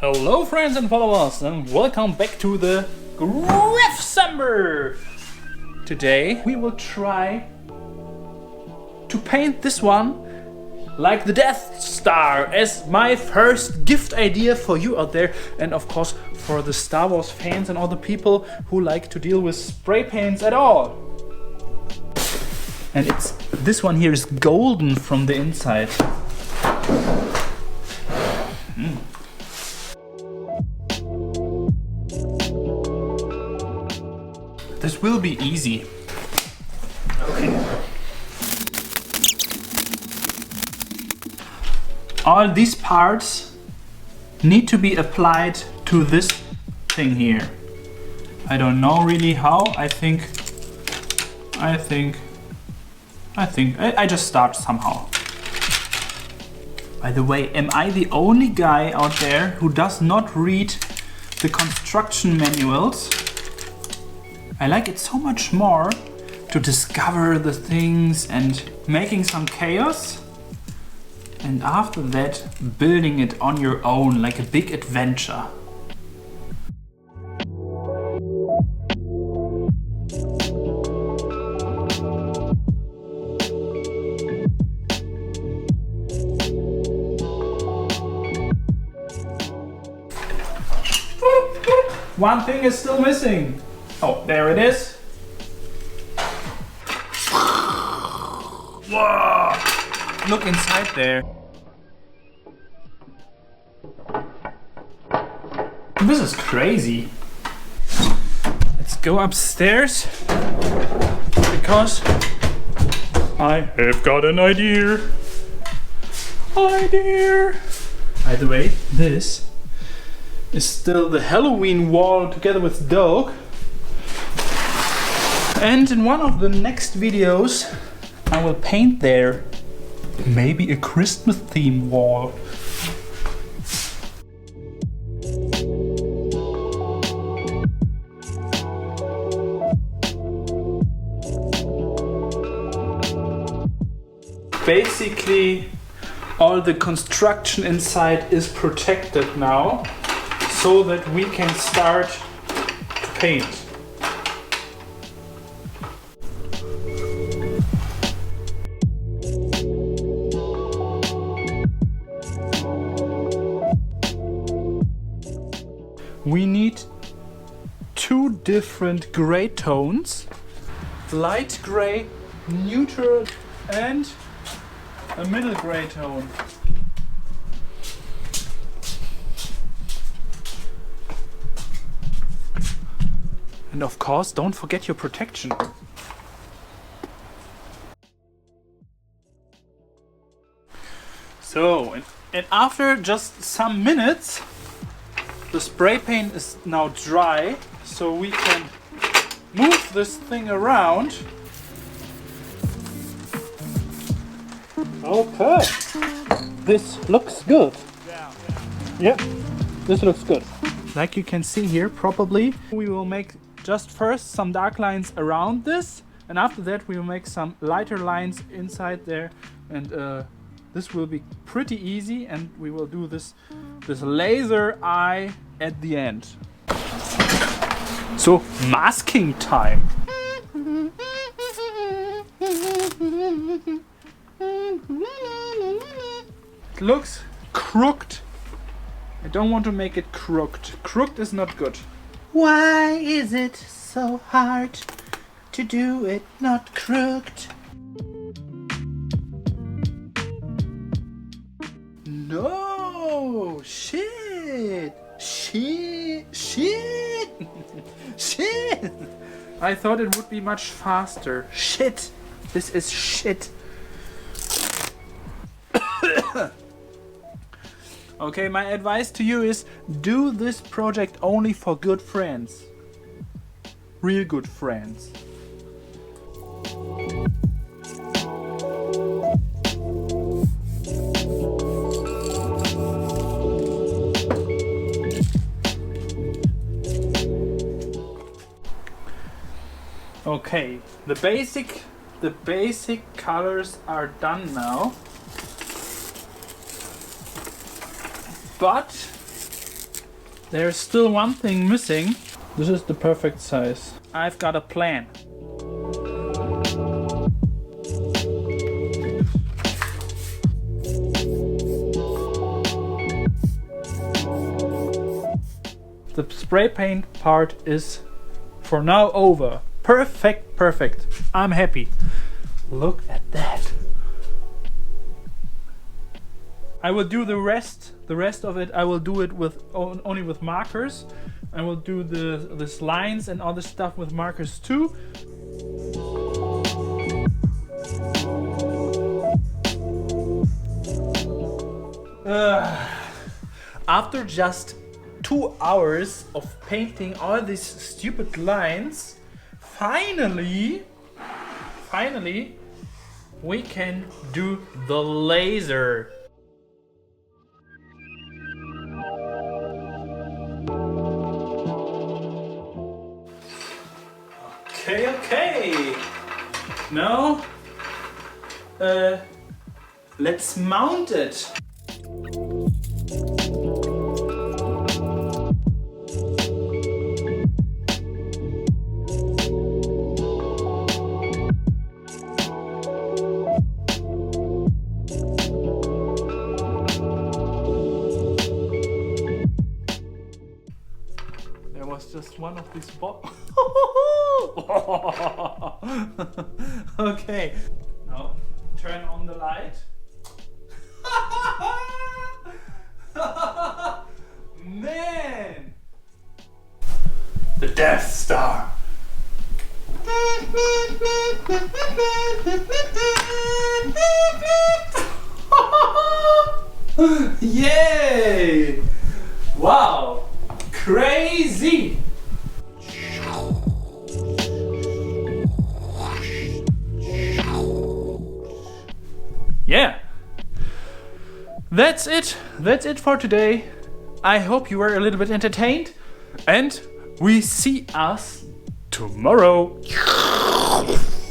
Hello friends and followers, and welcome back to the GRAFFCEMBER! Today we will try to paint this one like the Death Star as my first gift idea for you out there, and of course for the Star Wars fans and all the people who like to deal with spray paints at all. And this one here is golden from the inside. This will be easy. Okay. All these parts need to be applied to this thing here. I don't know really how. I think I just start somehow. By the way, am I the only guy out there who does not read the construction manuals? I like it so much more to discover the things and making some chaos, and after that building it on your own like a big adventure. One thing is still missing. Oh, there it is. Whoa! Look inside there. This is crazy. Let's go upstairs because I have got an idea. By the way, this is still the Halloween wall together with dog. And in one of the next videos I will paint there maybe a Christmas theme wall. Basically all the construction inside is protected now, so that we can start to paint. We need two different gray tones, light gray, neutral, and a middle gray tone. And of course, don't forget your protection. So, and after just some minutes, the spray paint is now dry, so we can move this thing around. Okay, this looks good. Yeah, this looks good. Like you can see here, probably we will make just first some dark lines around this, and after that we will make some lighter lines inside there, and this will be pretty easy, and we will do this laser eye at the end. So, masking time. It looks crooked. I don't want to make it crooked. Crooked is not good. Why is it so hard to do it not crooked? No! Shit! Shit! I thought it would be much faster. Shit! This is shit. Okay, my advice to you is do this project only for good friends. Real good friends. Okay, the basic colors are done now. But There's still one thing missing. This is the perfect size. I've got a plan. The spray paint part is for now over. Perfect, perfect. I'm happy. Look at that. I will do the rest of it. I will do it with only with markers. I will do this lines and other stuff with markers too. After just 2 hours of painting all these stupid lines, finally we can do the laser. Okay. Now, let's mount it. There was just one of these Okay, now turn on the light. Man! The Death Star! Yay! Wow! Crazy! Yeah, that's it. That's it for today. I hope you were a little bit entertained, and we see us tomorrow.